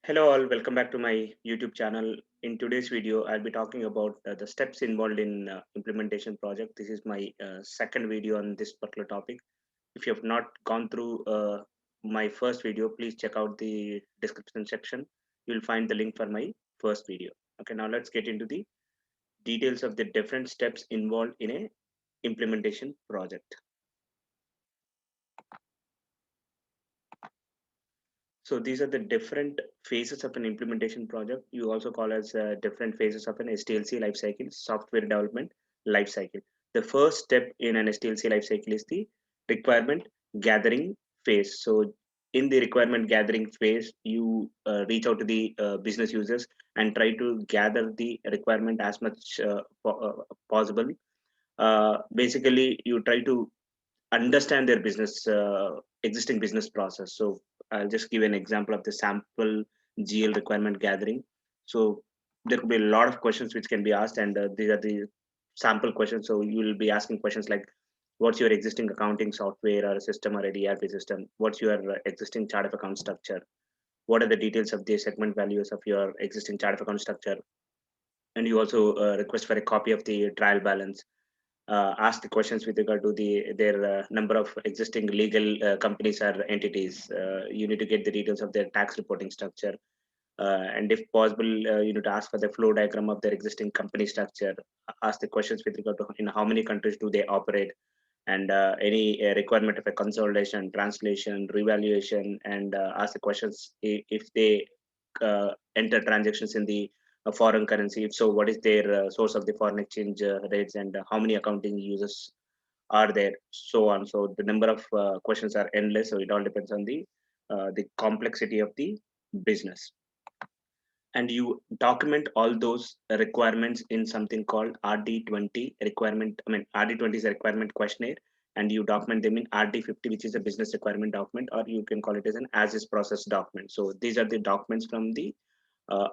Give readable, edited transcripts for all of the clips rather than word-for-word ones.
Hello all, welcome back to my YouTube channel. In today's video, I'll be talking about the steps involved in implementation project. This is my second video on this particular topic. If you have not gone through my first video, please check out the description section. You'll find the link for my first video. Okay, now let's get into the details of the different steps involved in a implementation project. So these are the different phases of an implementation project. You also call as different phases of an SDLC lifecycle, software development lifecycle. The first step in an SDLC lifecycle is the requirement gathering phase. So in the requirement gathering phase, you reach out to the business users and try to gather the requirement as much possible. Basically, you try to understand their business existing business process. So I'll just give an example of the sample GL requirement gathering. So there could be a lot of questions which can be asked, and these are the sample questions. So you will be asking questions like, what's your existing accounting software or system or a ERP system? What's your existing chart of account structure? What are the details of the segment values of your existing chart of account structure? And you also request for a copy of the trial balance. Ask the questions with regard to their number of existing legal companies or entities. You need to get the details of their tax reporting structure, and if possible, you need to ask for the flow diagram of their existing company structure. Ask the questions with regard to in how many countries do they operate, and any requirement of a consolidation, translation, revaluation, and ask the questions if they enter transactions in the foreign currency. If so, what is their source of the foreign exchange rates, and how many accounting users are there, so on. So the number of questions are endless. So it all depends on the complexity of the business, and you document all those requirements in something called RD20 requirement. I mean, RD20 is a requirement questionnaire, and you document them in RD50, which is a business requirement document, or you can call it as an as-is process document. So these are the documents from the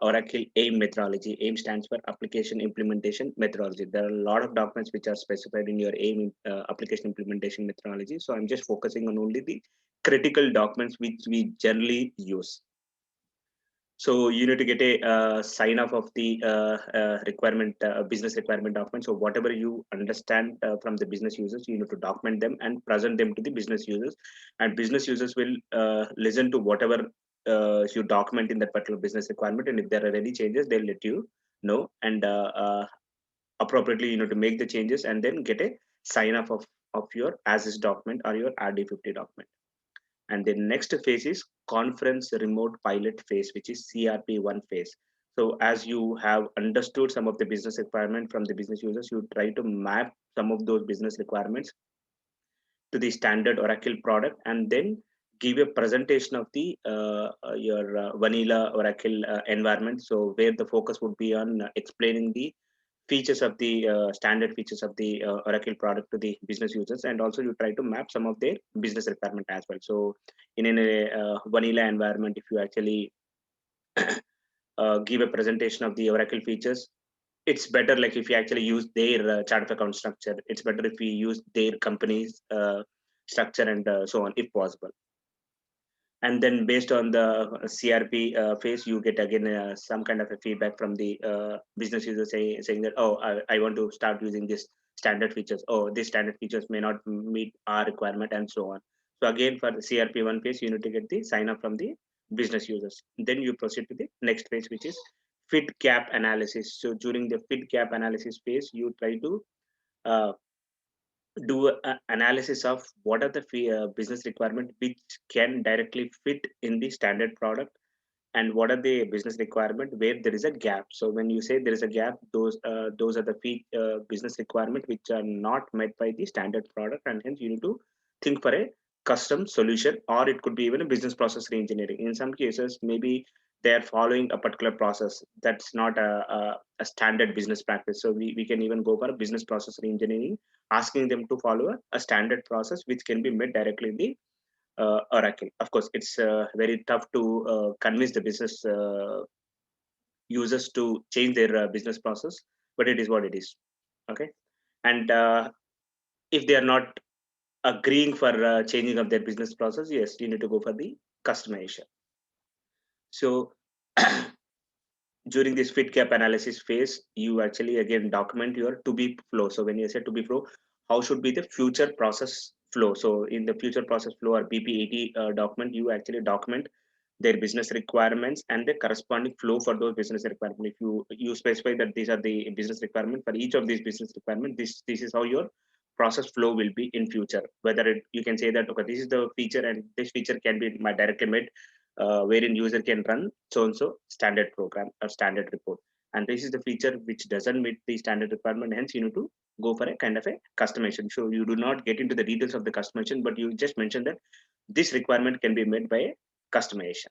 Oracle AIM methodology. AIM stands for Application Implementation Methodology. There are a lot of documents which are specified in your AIM application implementation methodology. So I'm just focusing on only the critical documents which we generally use. So you need to get a sign off of the requirement, business requirement document. So whatever you understand from the business users, you need to document them and present them to the business users, and business users will listen to whatever you document in that particular business requirement. And if there are any changes, they'll let you know, and appropriately you need to make the changes and then get a sign off of your as is document or your RD50 document. And the next phase is conference remote pilot phase, which is CRP1 phase. So as you have understood some of the business requirement from the business users, you try to map some of those business requirements to the standard Oracle product, and then give a presentation of the your vanilla Oracle environment. So where the focus would be on explaining the features of the standard features of the Oracle product to the business users, and also you try to map some of their business requirement as well. So in a vanilla environment, if you actually give a presentation of the Oracle features, it's better like if you actually use their chart of account structure. It's better if we use their company's structure, and so on if possible. And then based on the CRP phase, you get again some kind of a feedback from the business user saying that, oh, I want to start using this standard features. Oh, these standard features may not meet our requirement, and so on. So again, for the CRP1 phase, you need to get the sign up from the business users. Then you proceed to the next phase, which is fit gap analysis. So during the fit gap analysis phase, you try to uh, do a analysis of what are the business requirement which can directly fit in the standard product, and what are the business requirement where there is a gap. So when you say there is a gap, those are the business requirement which are not met by the standard product, and hence you need to think for a custom solution, or it could be even a business process reengineering. In some cases, maybe they are following a particular process that's not a standard business practice. So we can even go for a business process reengineering, asking them to follow a standard process which can be made directly in the Oracle. Of course, it's very tough to convince the business users to change their business process, but it is what it is. Okay, and if they are not agreeing for changing of their business process, yes, you need to go for the customization. So during this fit gap analysis phase, you actually again document your to be flow. So when you say to be flow, how should be the future process flow? So in the future process flow or BPAT document, you actually document their business requirements and the corresponding flow for those business requirements. If you specify that these are the business requirements for each of these business requirements, this is how your process flow will be in future. Whether you can say that okay, this is the feature and this feature can be my directly made, wherein user can run so and so standard program or standard report, and this is the feature which doesn't meet the standard requirement, hence you need to go for a kind of a customization. So you do not get into the details of the customization, but you just mention that this requirement can be made by a customization.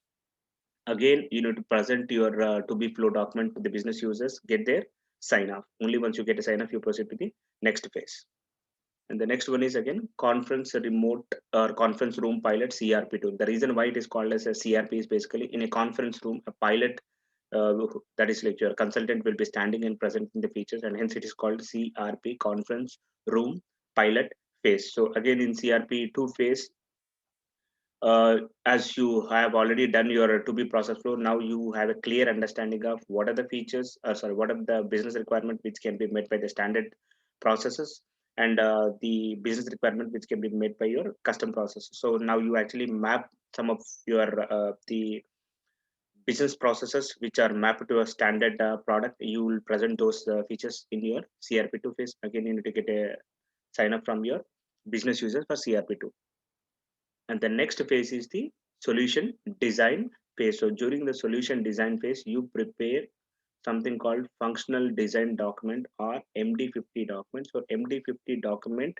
Again, you need to present your to be flow document to the business users, get their sign off. Only once you get a sign off, you proceed to the next phase. And the next one is again conference remote or conference room pilot CRP tool. The reason why it is called as a CRP is basically in a conference room, a pilot, that is like your consultant will be standing and presenting the features, and hence it is called CRP, conference room pilot phase. So again in CRP2 phase, as you have already done your to be process flow, now you have a clear understanding of what are the features, what are the business requirement which can be met by the standard processes, and the business requirement which can be made by your custom processes. So now you actually map some of your the business processes which are mapped to a standard product. You will present those features in your CRP2 phase. Again, you need to get a sign up from your business users for CRP2. And the next phase is the solution design phase. So during the solution design phase, you prepare something called functional design document or MD50 document. So MD50 document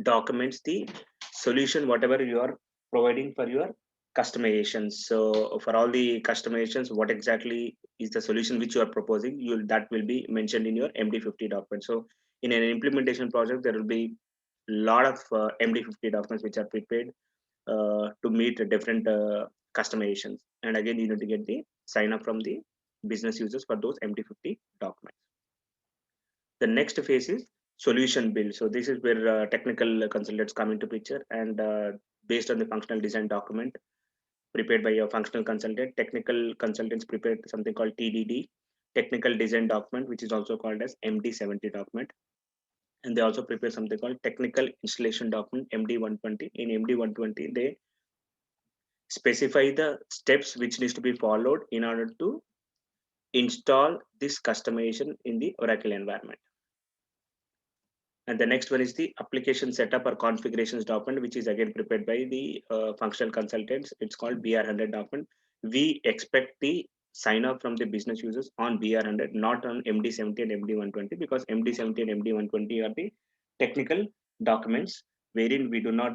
documents the solution whatever you are providing for your customizations. So for all the customizations, what exactly is the solution which you are proposing, you that will be mentioned in your MD50 document. So in an implementation project, there will be lot of MD50 documents which are prepared to meet different customizations. And again, you need to get the sign up from the business users for those MD50 documents. The next phase is solution build. So this is where technical consultants come into picture, and based on the functional design document prepared by your functional consultant, technical consultants prepared something called TDD, technical design document, which is also called as MD70 document. And they also prepare something called technical installation document, MD120. In MD120, they specify the steps which needs to be followed in order to install this customization in the Oracle environment. And the next one is the application setup or configurations document, which is again prepared by the functional consultants. It's called BR100 document. We expect the sign off from the business users on BR100, not on MD70 and MD120, because MD70 and MD120 are the technical documents wherein we do not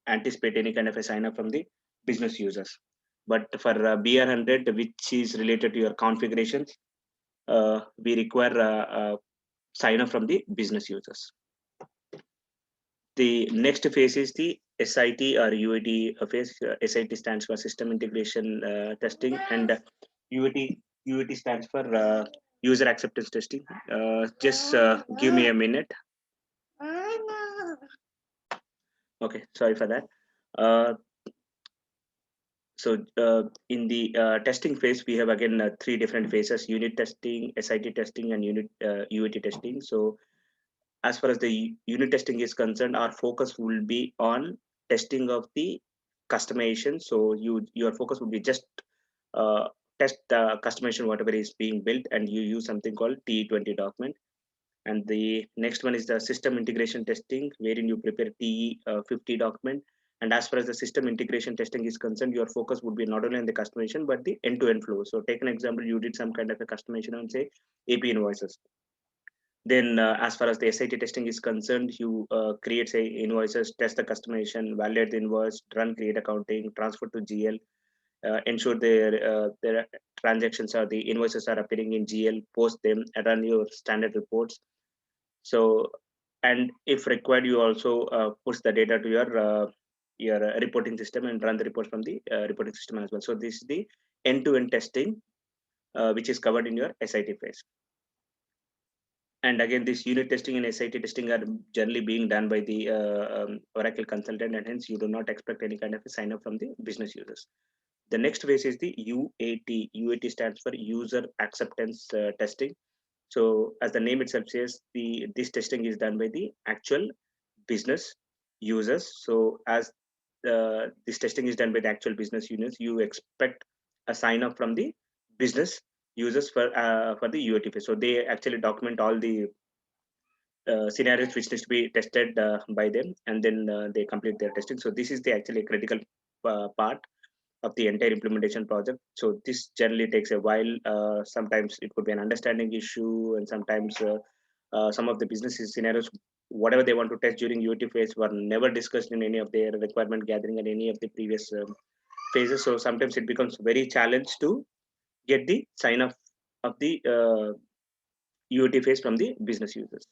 anticipate any kind of a sign up from the business users. But for BR100, which is related to your configurations, we require sign up from the business users. The next phase is the SIT or UAT phase. SIT stands for System Integration Testing, and UAT stands for User Acceptance Testing. Just give me a minute. Okay, sorry for that. In the testing phase, we have again three different phases: unit testing, SIT testing, and UAT testing. So as far as the unit testing is concerned, our focus will be on testing of the customization. So your focus will be just test the customization whatever is being built, and you use something called TE20 document. And the next one is the system integration testing, wherein you prepare TE50 document. And as far as the system integration testing is concerned, your focus would be not only on the customization but the end-to-end flow. So take an example: you did some kind of a customization on say AP invoices. Then, as far as the SIT testing is concerned, you create say invoices, test the customization, validate the invoice, run create accounting, transfer to GL, ensure their transactions or the invoices are appearing in GL, post them, and run your standard reports. So, and if required, you also push the data to your reporting system and run the reports from the reporting system as well. So this is the end-to-end testing which is covered in your SIT phase. And again, this unit testing and SIT testing are generally being done by the Oracle consultant, and hence you do not expect any kind of a sign up from the business users. The next phase is the UAT. UAT stands for user acceptance testing. So as the name itself says, this testing is done by the actual business users. So as this testing is done by the actual business users, you expect a sign up from the business users for the UAT phase. So they actually document all the scenarios which needs to be tested by them, and then they complete their testing. So this is the actually critical part of the entire implementation project. So this generally takes a while. Sometimes it could be an understanding issue, and sometimes some of the business scenarios, whatever they want to test during UAT phase, were never discussed in any of their requirement gathering and any of the previous phases. So sometimes it becomes very challenge to get the sign off of the UAT phase from the business users.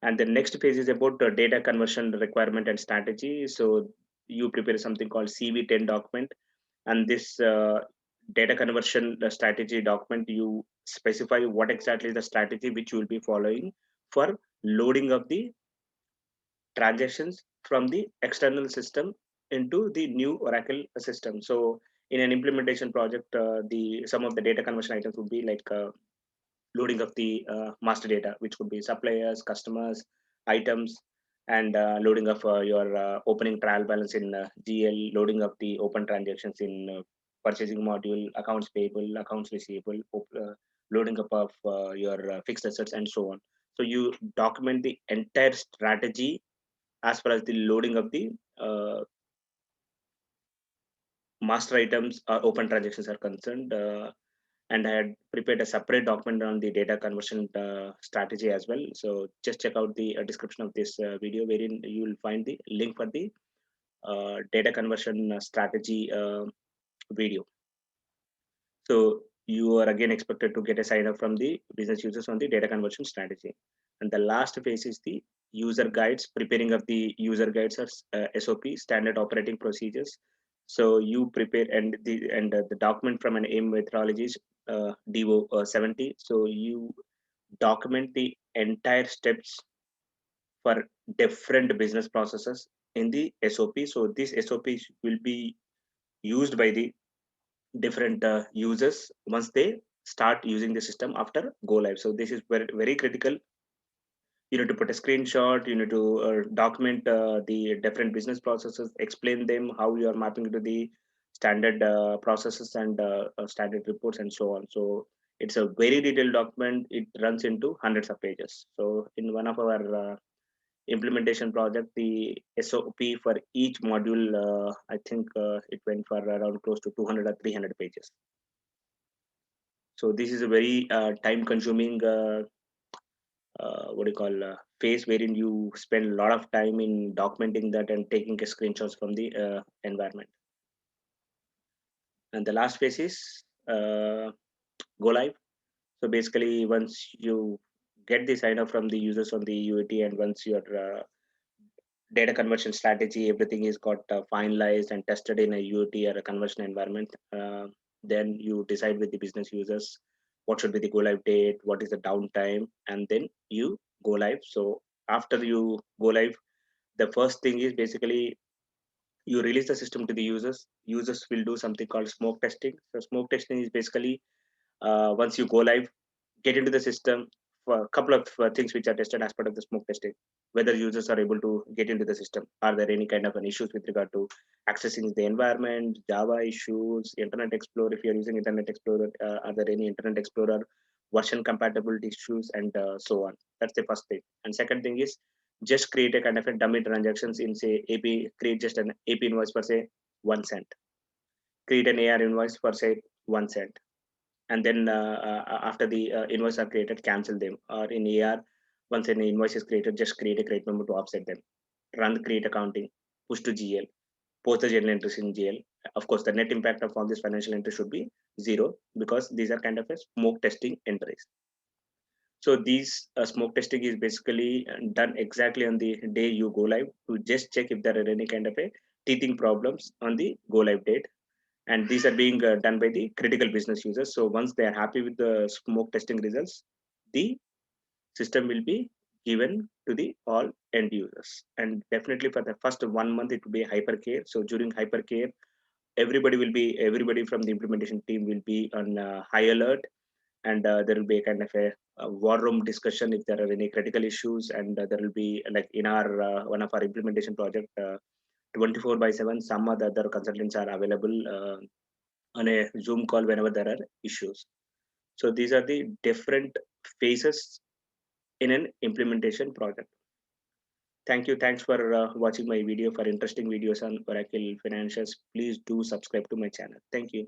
And the next phase is about data conversion requirement and strategy. So you prepare something called CV10 document, and this data conversion strategy document, you specify what exactly is the strategy which you will be following for loading of the transactions from the external system into the new Oracle system. So in an implementation project, the some of the data conversion items would be like loading of the master data, which could be suppliers, customers, items, and loading of your opening trial balance in GL, loading of the open transactions in purchasing module, accounts payable, accounts receivable, loading up of your fixed assets, and so on. So you document the entire strategy as far as the loading of the master items or open transactions are concerned. And I had prepared a separate document on the data conversion strategy as well. So just check out the description of this video, wherein you will find the link for the data conversion strategy video. So you are again expected to get a sign up from the business users on the data conversion strategy. And the last phase is the user guides, preparing of the user guides or SOP, standard operating procedures. So you prepare and the document from an AIM methodology is DO 70. So you document the entire steps for different business processes in the SOP. So this SOP will be used by the different users once they start using the system after go live. So this is very, very critical. You need to put a screenshot, you need to document the different business processes, explain them how you are mapping to the standard processes and standard reports and so on. So it's a very detailed document. It runs into hundreds of pages. So in one of our implementation project, the SOP for each module, I think it went for around close to 200 or 300 pages. So this is a very time consuming what do you call phase, wherein you spend a lot of time in documenting that and taking screenshots from the environment. And the last phase is go live. So basically once you get the sign up from the users on the UAT, and once your data conversion strategy, everything is got finalized and tested in a UAT or a conversion environment, then you decide with the business users what should be the go live date, what is the downtime, and then you go live. So after you go live, the first thing is basically you release the system to the users. Users will do something called smoke testing. So smoke testing is basically once you go live, get into the system for a couple of things which are tested as part of the smoke testing. Whether users are able to get into the system, are there any kind of an issues with regard to accessing the environment, Java issues, Internet Explorer. If you're using Internet Explorer, are there any Internet Explorer version compatibility issues, and so on. That's the first thing. And second thing is just create a kind of a dummy transactions in say AP. Create just an AP invoice for say 1 cent. Create an AR invoice for say 1 cent, and then after the invoice are created, cancel them. Or in AR, once an invoice is created, just create a credit memo to offset them. Run the create accounting, push to GL, post the journal entries in GL. Of course, the net impact of all this financial entry should be zero, because these are kind of a smoke testing entries. So these smoke testing is basically done exactly on the day you go live, to just check if there are any kind of a teething problems on the go live date. And these are being done by the critical business users. So once they are happy with the smoke testing results, the system will be given to the all end users. And definitely for the first 1 month, it will be hypercare. So during hypercare, everybody from the implementation team will be on high alert, and there will be a kind of a war room discussion if there are any critical issues, and there will be like in our one of our implementation project, 24 by 7 some of the other consultants are available on a Zoom call whenever there are issues. So these are the different phases in an implementation project. Thanks for watching my video. For interesting videos on Oracle Financials, please do subscribe to my channel. Thank you.